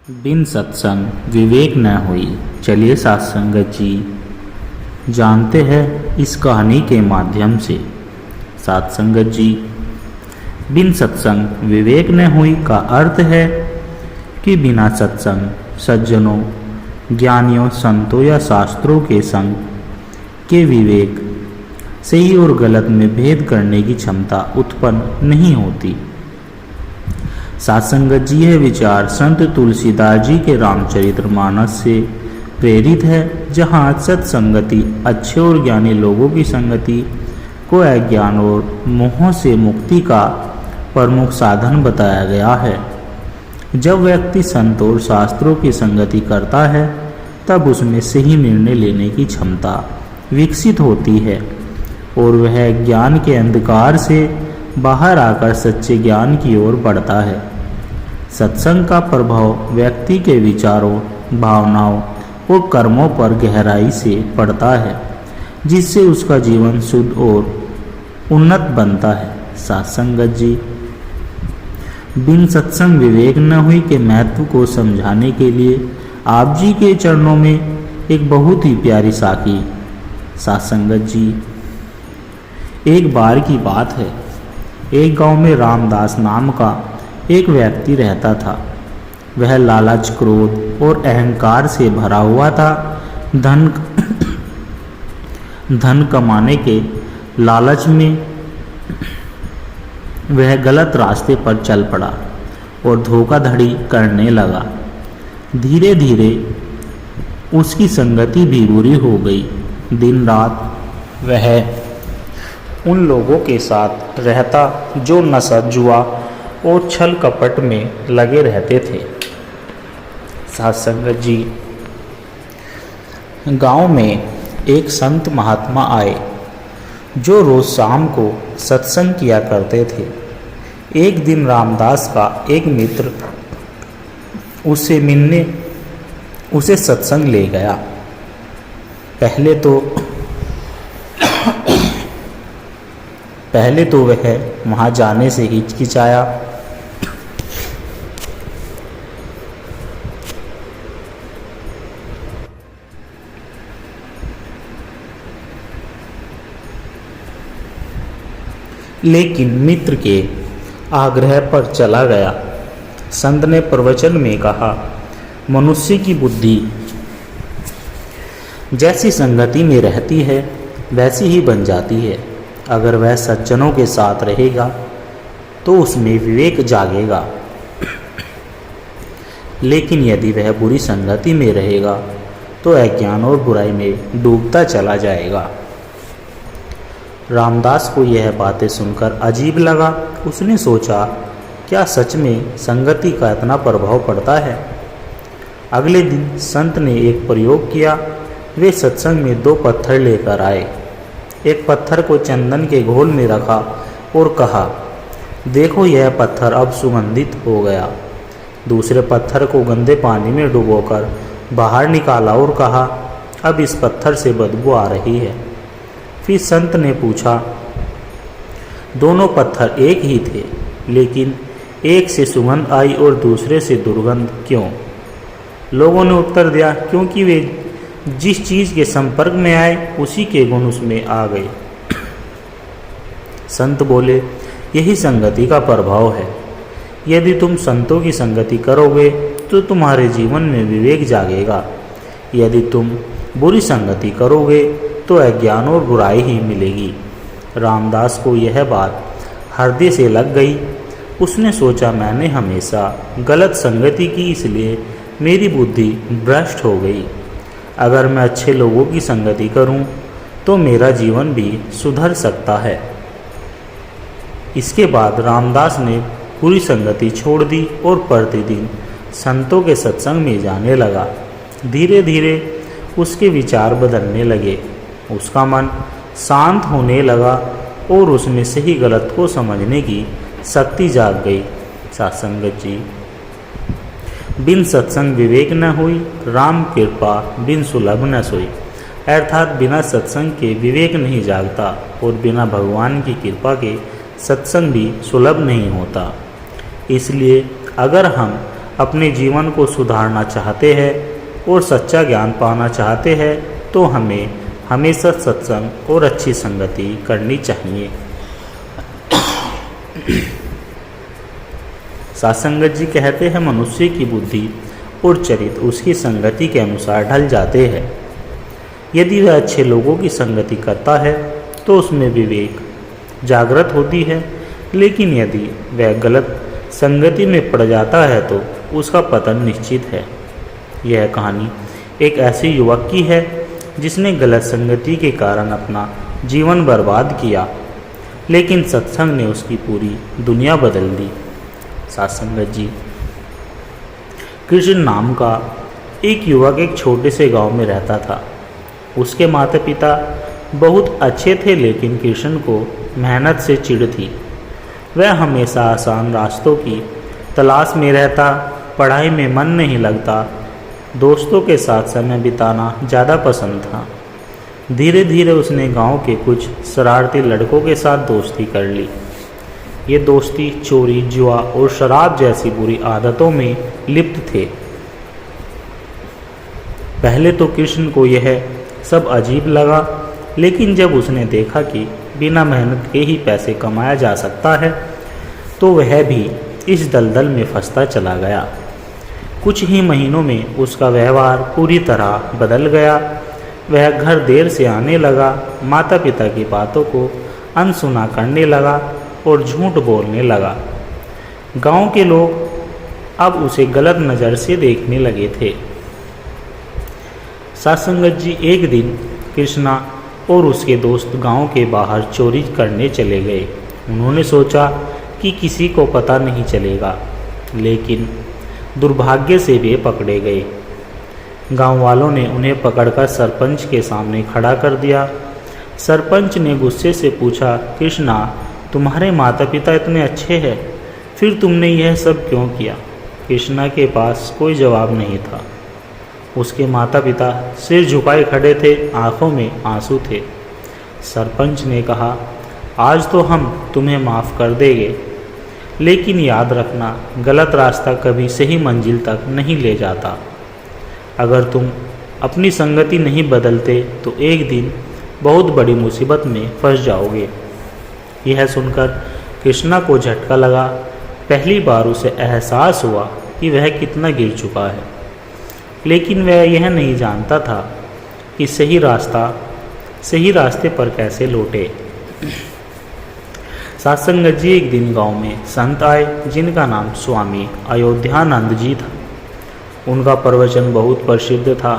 बिन सत्संग विवेक न हुई। चलिए सत्संगत जी जानते हैं इस कहानी के माध्यम से। सत्संगत जी, बिन सत्संग विवेक न हुई का अर्थ है कि बिना सत्संग सज्जनों, ज्ञानियों, संतों या शास्त्रों के संग के विवेक, सही और गलत में भेद करने की क्षमता उत्पन्न नहीं होती। सत्संगत जी, यह विचार संत तुलसीदास जी के रामचरितमानस से प्रेरित है, जहाँ सत्संगति अच्छे और ज्ञानी लोगों की संगति को अज्ञान और मोह से मुक्ति का प्रमुख साधन बताया गया है। जब व्यक्ति संत और शास्त्रों की संगति करता है, तब उसमें सही निर्णय लेने की क्षमता विकसित होती है और वह ज्ञान के अंधकार से बाहर आकर सच्चे ज्ञान की ओर बढ़ता है। सत्संग का प्रभाव व्यक्ति के विचारों, भावनाओं और कर्मों पर गहराई से पड़ता है, जिससे उसका जीवन शुद्ध और उन्नत बनता है। सत्संगत जी, बिन सत्संग विवेक न हुई के महत्व को समझाने के लिए आप जी के चरणों में एक बहुत ही प्यारी साखी। सत्संगत जी, एक बार की बात है, एक गांव में रामदास नाम का एक व्यक्ति रहता था। वह लालच, क्रोध और अहंकार से भरा हुआ था। धन कमाने के लालच में वह गलत रास्ते पर चल पड़ा और धोखाधड़ी करने लगा। धीरे धीरे उसकी संगति भी बुरी हो गई। दिन रात वह उन लोगों के साथ रहता जो नशा, जुआ और छल कपट में लगे रहते थे। सत्संगत जी, गांव में एक संत महात्मा आए जो रोज शाम को सत्संग किया करते थे। एक दिन रामदास का एक मित्र उससे मिलने उसे सत्संग ले गया। पहले तो वह वहां जाने से हिचकिचाया, लेकिन मित्र के आग्रह पर चला गया। संत ने प्रवचन में कहा, मनुष्य की बुद्धि जैसी संगति में रहती है वैसी ही बन जाती है। अगर वह सज्जनों के साथ रहेगा तो उसमें विवेक जागेगा, लेकिन यदि वह बुरी संगति में रहेगा तो अज्ञान और बुराई में डूबता चला जाएगा। रामदास को यह बातें सुनकर अजीब लगा। उसने सोचा, क्या सच में संगति का इतना प्रभाव पड़ता है? अगले दिन संत ने एक प्रयोग किया। वे सत्संग में 2 पत्थर लेकर आए। एक पत्थर को चंदन के घोल में रखा और कहा, देखो यह पत्थर अब सुगंधित हो गया। दूसरे पत्थर को गंदे पानी में डुबोकर बाहर निकाला और कहा, अब इस पत्थर से बदबू आ रही है। फिर संत ने पूछा, दोनों पत्थर एक ही थे, लेकिन एक से सुगंध आई और दूसरे से दुर्गंध क्यों? लोगों ने उत्तर दिया, क्योंकि वे जिस चीज के संपर्क में आए उसी के गुण उसमें आ गए। संत बोले, यही संगति का प्रभाव है। यदि तुम संतों की संगति करोगे तो तुम्हारे जीवन में विवेक जागेगा। यदि तुम बुरी संगति करोगे तो अज्ञान और बुराई ही मिलेगी। रामदास को यह बात हृदय से लग गई। उसने सोचा, मैंने हमेशा गलत संगति की, इसलिए मेरी बुद्धि भ्रष्ट हो गई। अगर मैं अच्छे लोगों की संगति करूं तो मेरा जीवन भी सुधर सकता है। इसके बाद रामदास ने बुरी संगति छोड़ दी और प्रतिदिन संतों के सत्संग में जाने लगा। धीरे धीरे उसके विचार बदलने लगे। उसका मन शांत होने लगा और उसमें सही गलत को समझने की शक्ति जाग गई। सत्संगत जी, बिन सत्संग विवेक न हुई, राम कृपा बिन सुलभ न सोई। अर्थात बिना सत्संग के विवेक नहीं जागता और बिना भगवान की कृपा के सत्संग भी सुलभ नहीं होता। इसलिए अगर हम अपने जीवन को सुधारना चाहते हैं और सच्चा ज्ञान पाना चाहते हैं तो हमें हमेशा सत्संग और अच्छी संगति करनी चाहिए। सत्संगत जी कहते हैं मनुष्य की बुद्धि और चरित्र उसकी संगति के अनुसार ढल जाते हैं। यदि वह अच्छे लोगों की संगति करता है तो उसमें विवेक जागृत होती है, लेकिन यदि वह गलत संगति में पड़ जाता है तो उसका पतन निश्चित है। यह कहानी एक ऐसे युवक की है जिसने गलत संगति के कारण अपना जीवन बर्बाद किया, लेकिन सत्संग ने उसकी पूरी दुनिया बदल दी। सत्संगत जी, कृष्ण नाम का एक युवक एक छोटे से गांव में रहता था। उसके माता पिता बहुत अच्छे थे, लेकिन कृष्ण को मेहनत से चिढ़ थी। वह हमेशा आसान रास्तों की तलाश में रहता, पढ़ाई में मन नहीं लगता, दोस्तों के साथ समय बिताना ज़्यादा पसंद था। धीरे धीरे उसने गांव के कुछ शरारती लड़कों के साथ दोस्ती कर ली। ये दोस्ती चोरी, जुआ और शराब जैसी बुरी आदतों में लिप्त थे। पहले तो कृष्ण को यह सब अजीब लगा, लेकिन जब उसने देखा कि बिना मेहनत के ही पैसे कमाया जा सकता है तो वह भी इस दलदल में फंसता चला गया। कुछ ही महीनों में उसका व्यवहार पूरी तरह बदल गया। वह घर देर से आने लगा, माता पिता की बातों को अनसुना करने लगा और झूठ बोलने लगा। गांव के लोग अब उसे गलत नज़र से देखने लगे थे। सत्संगत जी, एक दिन कृष्णा और उसके दोस्त गांव के बाहर चोरी करने चले गए। उन्होंने सोचा कि किसी को पता नहीं चलेगा, लेकिन दुर्भाग्य से वे पकड़े गए। गांव वालों ने उन्हें पकड़कर सरपंच के सामने खड़ा कर दिया। सरपंच ने गुस्से से पूछा, कृष्णा, तुम्हारे माता पिता इतने अच्छे हैं, फिर तुमने यह सब क्यों किया? कृष्णा के पास कोई जवाब नहीं था। उसके माता पिता सिर झुकाए खड़े थे, आंखों में आंसू थे। सरपंच ने कहा, आज तो हम तुम्हें माफ़ कर देंगे, लेकिन याद रखना, गलत रास्ता कभी सही मंजिल तक नहीं ले जाता। अगर तुम अपनी संगति नहीं बदलते तो एक दिन बहुत बड़ी मुसीबत में फंस जाओगे। यह सुनकर कृष्णा को झटका लगा। पहली बार उसे एहसास हुआ कि वह कितना गिर चुका है, लेकिन वह यह नहीं जानता था कि सही रास्ते पर कैसे लौटे। सत्संगत जी, एक दिन गांव में संत आए जिनका नाम स्वामी अयोध्यानंद जी था। उनका प्रवचन बहुत प्रसिद्ध था।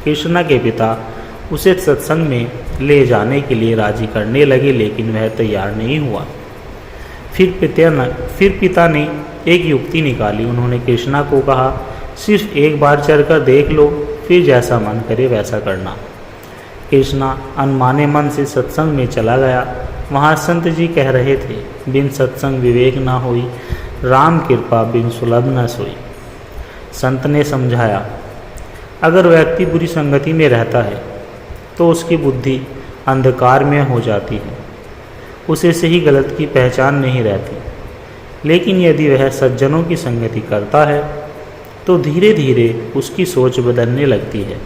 कृष्णा के पिता उसे सत्संग में ले जाने के लिए राजी करने लगे, लेकिन वह तैयार नहीं हुआ। फिर पिता ने एक युक्ति निकाली। उन्होंने कृष्णा को कहा, सिर्फ एक बार चढ़कर देख लो, फिर जैसा मन करे वैसा करना। कृष्णा अनमाने मन से सत्संग में चला गया। वहाँ संत जी कह रहे थे, बिन सत्संग विवेक न होई, राम कृपा बिन सुलभ न सोई। संत ने समझाया, अगर व्यक्ति बुरी संगति में रहता है तो उसकी बुद्धि अंधकार में हो जाती है, उसे सही गलत की पहचान नहीं रहती। लेकिन यदि वह सज्जनों की संगति करता है तो धीरे धीरे उसकी सोच बदलने लगती है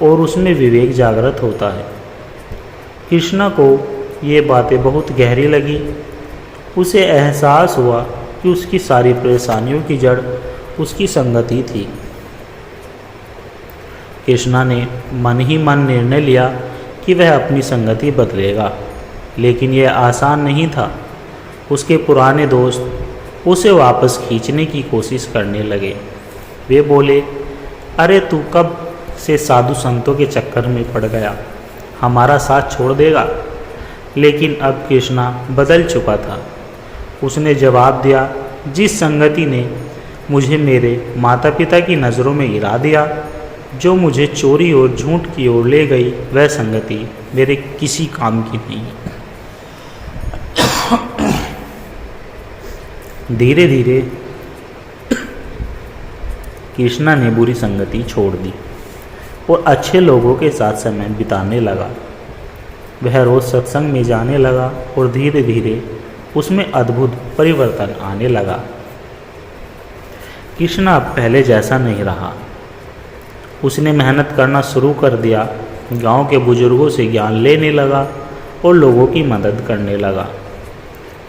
और उसमें विवेक जागृत होता है। कृष्णा को ये बातें बहुत गहरी लगी। उसे एहसास हुआ कि उसकी सारी परेशानियों की जड़ उसकी संगति थी। कृष्णा ने मन ही मन निर्णय लिया कि वह अपनी संगति बदलेगा, लेकिन यह आसान नहीं था। उसके पुराने दोस्त उसे वापस खींचने की कोशिश करने लगे। वे बोले, अरे तू कब से साधु संतों के चक्कर में पड़ गया, हमारा साथ छोड़ देगा। लेकिन अब कृष्णा बदल चुका था। उसने जवाब दिया, जिस संगति ने मुझे मेरे माता पिता की नज़रों में गिरा दिया, जो मुझे चोरी और झूठ की ओर ले गई, वह संगति मेरे किसी काम की नहीं। धीरे धीरे कृष्णा ने बुरी संगति छोड़ दी और अच्छे लोगों के साथ समय बिताने लगा। वह रोज़ सत्संग में जाने लगा और धीरे धीरे उसमें अद्भुत परिवर्तन आने लगा। कृष्णा अब पहले जैसा नहीं रहा। उसने मेहनत करना शुरू कर दिया, गांव के बुजुर्गों से ज्ञान लेने लगा और लोगों की मदद करने लगा।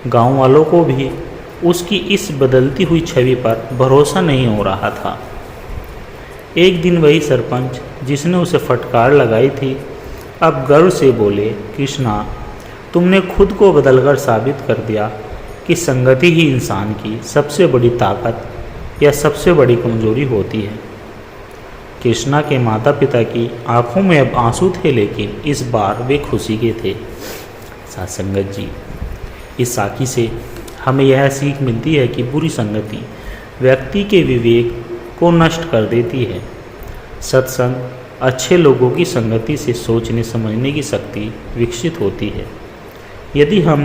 गांव वालों को भी उसकी इस बदलती हुई छवि पर भरोसा नहीं हो रहा था। एक दिन वही सरपंच जिसने उसे फटकार लगाई थी अब गर्व से बोले, कृष्णा, तुमने खुद को बदलकर साबित कर दिया कि संगति ही इंसान की सबसे बड़ी ताकत या सबसे बड़ी कमजोरी होती है। कृष्णा के माता पिता की आंखों में अब आंसू थे, लेकिन इस बार वे खुशी के थे। साथ संगत जी, इस साखी से हमें यह सीख मिलती है कि बुरी संगति व्यक्ति के विवेक को नष्ट कर देती है। सत्संग, अच्छे लोगों की संगति से सोचने समझने की शक्ति विकसित होती है। यदि हम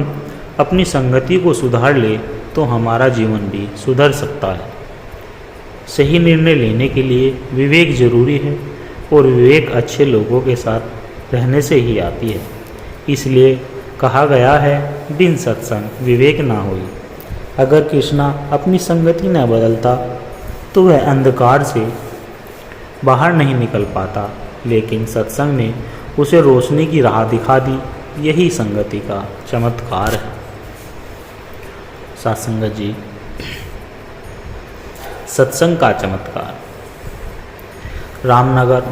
अपनी संगति को सुधार ले तो हमारा जीवन भी सुधर सकता है। सही निर्णय लेने के लिए विवेक जरूरी है और विवेक अच्छे लोगों के साथ रहने से ही आती है। इसलिए कहा गया है, बिन सत्संग विवेक ना होई। अगर कृष्णा अपनी संगति न बदलता तो वह अंधकार से बाहर नहीं निकल पाता, लेकिन सत्संग ने उसे रोशनी की राह दिखा दी। यही संगति का चमत्कार है। सत्संगत जी, सत्संग का चमत्कार। रामनगर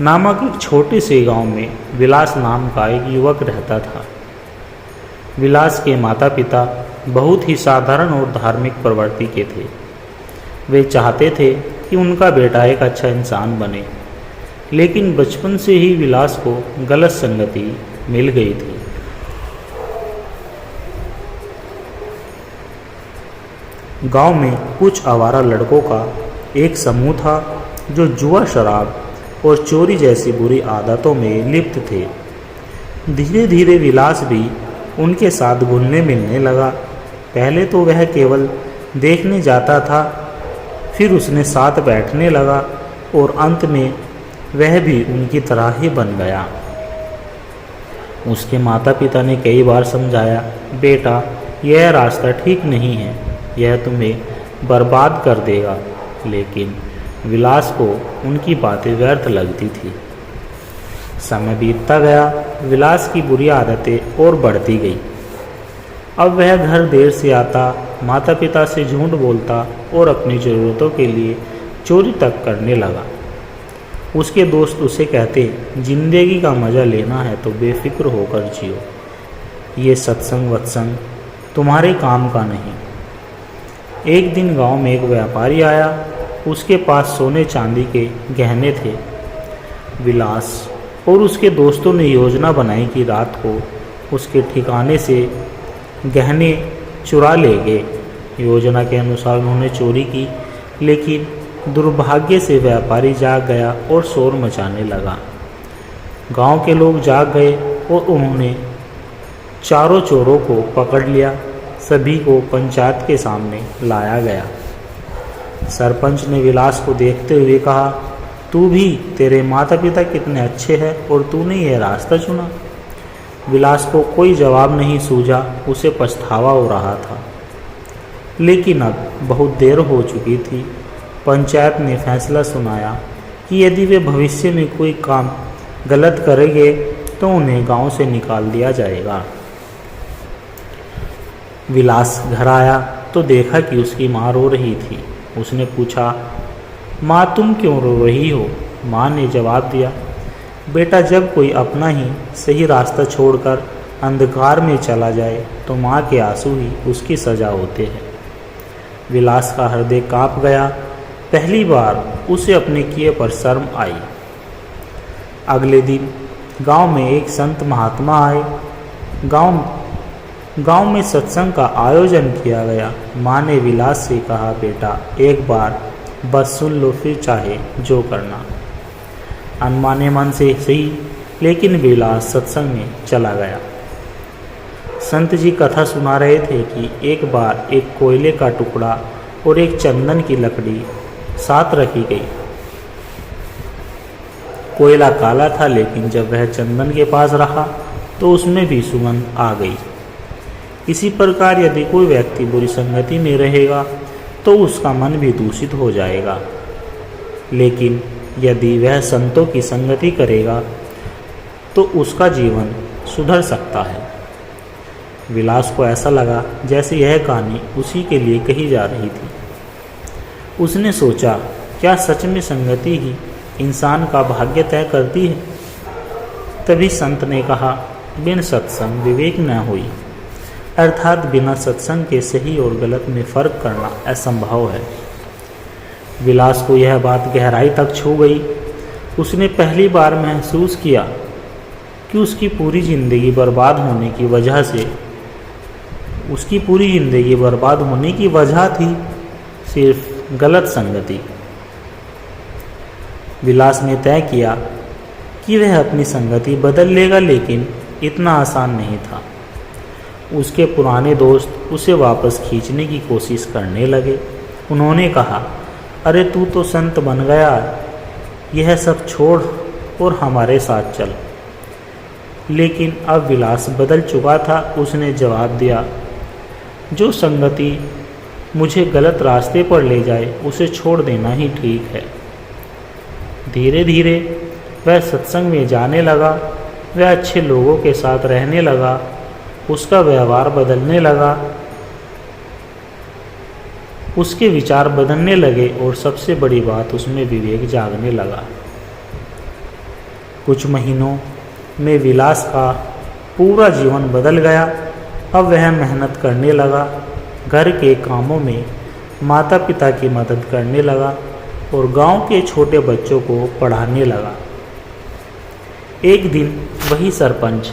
नामक एक छोटे से गांव में विलास नाम का एक युवक रहता था। विलास के माता पिता बहुत ही साधारण और धार्मिक प्रवृत्ति के थे। वे चाहते थे कि उनका बेटा एक अच्छा इंसान बने, लेकिन बचपन से ही विलास को गलत संगति मिल गई थी। गांव में कुछ आवारा लड़कों का एक समूह था जो जुआ, शराब और चोरी जैसी बुरी आदतों में लिप्त थे। धीरे धीरे विलास भी उनके साथ घुलने मिलने लगा। पहले तो वह केवल देखने जाता था, फिर उसने साथ बैठने लगा और अंत में वह भी उनकी तरह ही बन गया। उसके माता पिता ने कई बार समझाया, बेटा, यह रास्ता ठीक नहीं है, यह तुम्हें बर्बाद कर देगा, लेकिन विलास को उनकी बातें व्यर्थ लगती थी। समय बीतता गया, विलास की बुरी आदतें और बढ़ती गई। अब वह घर देर से आता, माता पिता से झूठ बोलता और अपनी ज़रूरतों के लिए चोरी तक करने लगा। उसके दोस्त उसे कहते, जिंदगी का मज़ा लेना है तो बेफिक्र होकर जियो, ये सत्संग वत्संग तुम्हारे काम का नहीं। एक दिन गांव में एक व्यापारी आया। उसके पास सोने चांदी के गहने थे। विलास और उसके दोस्तों ने योजना बनाई कि रात को उसके ठिकाने से गहने चुरा ले गए। योजना के अनुसार उन्होंने चोरी की, लेकिन दुर्भाग्य से व्यापारी जाग गया और शोर मचाने लगा। गांव के लोग जाग गए और उन्होंने चारों चोरों को पकड़ लिया। सभी को पंचायत के सामने लाया गया। सरपंच ने विलास को देखते हुए कहा, तू भी, तेरे माता पिता कितने अच्छे हैं और तूने यह रास्ता चुना। विलास को कोई जवाब नहीं सूझा, उसे पछतावा हो रहा था। लेकिन अब बहुत देर हो चुकी थी। पंचायत ने फैसला सुनाया कि यदि वे भविष्य में कोई काम गलत करेंगे तो उन्हें गांव से निकाल दिया जाएगा। विलास घर आया तो देखा कि उसकी माँ रो रही थी। उसने पूछा, माँ, तुम क्यों रो रही हो? माँ ने जवाब दिया, बेटा, जब कोई अपना ही सही रास्ता छोड़कर अंधकार में चला जाए तो माँ के आंसू ही उसकी सज़ा होते हैं। विलास का हृदय कांप गया। पहली बार उसे अपने किए पर शर्म आई। अगले दिन गांव में एक संत महात्मा आए। गांव में सत्संग का आयोजन किया गया। माँ ने विलास से कहा, बेटा, एक बार बस सुन लो, फिर चाहे जो करना। अनमाने मन से सही, लेकिन विलास सत्संग में चला गया। संत जी कथा सुना रहे थे कि एक बार एक कोयले का टुकड़ा और एक चंदन की लकड़ी साथ रखी गई। कोयला काला था, लेकिन जब वह चंदन के पास रखा तो उसमें भी सुगंध आ गई। इसी प्रकार यदि कोई व्यक्ति बुरी संगति में रहेगा तो उसका मन भी दूषित हो जाएगा। लेकिन यदि वह संतों की संगति करेगा तो उसका जीवन सुधर सकता है। विलास को ऐसा लगा जैसे यह कहानी उसी के लिए कही जा रही थी। उसने सोचा, क्या सच में संगति ही इंसान का भाग्य तय करती है? तभी संत ने कहा, बिन सत्संग विवेक न हुई, अर्थात बिना सत्संग के सही और गलत में फर्क करना असंभव है। विलास को यह बात गहराई तक छू गई। उसने पहली बार महसूस किया कि उसकी पूरी जिंदगी बर्बाद होने की वजह थी सिर्फ गलत संगति। विलास ने तय किया कि वह अपनी संगति बदल लेगा, लेकिन इतना आसान नहीं था। उसके पुराने दोस्त उसे वापस खींचने की कोशिश करने लगे। उन्होंने कहा, अरे तू तो संत बन गया, यह सब छोड़ और हमारे साथ चल। लेकिन अब विलास बदल चुका था। उसने जवाब दिया, जो संगति मुझे गलत रास्ते पर ले जाए उसे छोड़ देना ही ठीक है। धीरे धीरे वह सत्संग में जाने लगा, वह अच्छे लोगों के साथ रहने लगा, उसका व्यवहार बदलने लगा, उसके विचार बदलने लगे और सबसे बड़ी बात, उसमें विवेक जागने लगा। कुछ महीनों में विलास का पूरा जीवन बदल गया। अब वह मेहनत करने लगा, घर के कामों में माता पिता की मदद करने लगा और गांव के छोटे बच्चों को पढ़ाने लगा। एक दिन वही सरपंच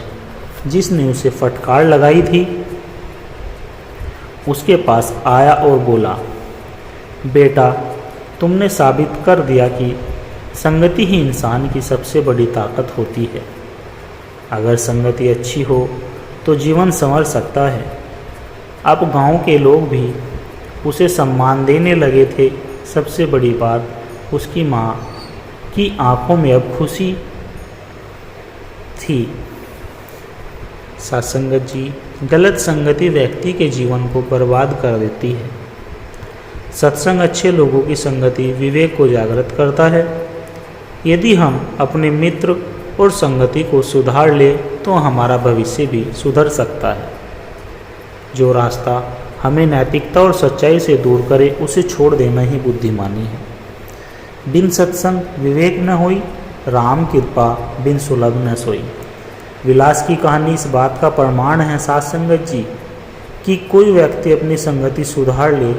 जिसने उसे फटकार लगाई थी, उसके पास आया और बोला, बेटा, तुमने साबित कर दिया कि संगति ही इंसान की सबसे बड़ी ताकत होती है। अगर संगति अच्छी हो तो जीवन संवर सकता है। अब गांव के लोग भी उसे सम्मान देने लगे थे। सबसे बड़ी बात, उसकी माँ की आंखों में अब खुशी थी। सत्संगत जी, गलत संगति व्यक्ति के जीवन को बर्बाद कर देती है। सत्संग अच्छे लोगों की संगति विवेक को जागृत करता है। यदि हम अपने मित्र और संगति को सुधार ले तो हमारा भविष्य भी सुधर सकता है। जो रास्ता हमें नैतिकता और सच्चाई से दूर करे उसे छोड़ देना ही बुद्धिमानी है। बिन सत्संग विवेक न होई, राम कृपा बिन सुलभ न सोई। विलास की कहानी इस बात का प्रमाण है साथ संगत जी कि कोई व्यक्ति अपनी संगति सुधार ले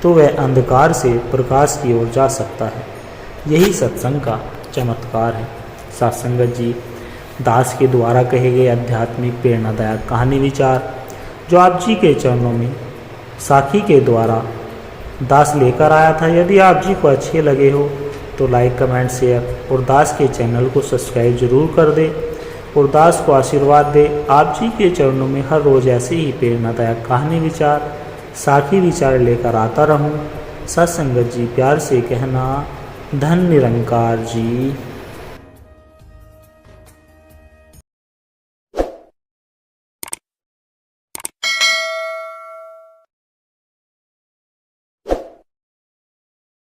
तो वह अंधकार से प्रकाश की ओर जा सकता है। यही सत्संग का चमत्कार है। साथ संगत जी, दास के द्वारा कहे गए आध्यात्मिक प्रेरणादायक कहानी विचार जो आप जी के चरणों में साखी के द्वारा दास लेकर आया था, यदि आप जी को अच्छे लगे हो तो लाइक, कमेंट, शेयर और दास के चैनल को सब्सक्राइब जरूर कर दे और दास को आशीर्वाद दे। आप जी के चरणों में हर रोज़ ऐसे ही प्रेरणादायक कहानी विचार, साखी विचार लेकर आता रहूं। सत्संगत जी, प्यार से कहना, धन निरंकार जी।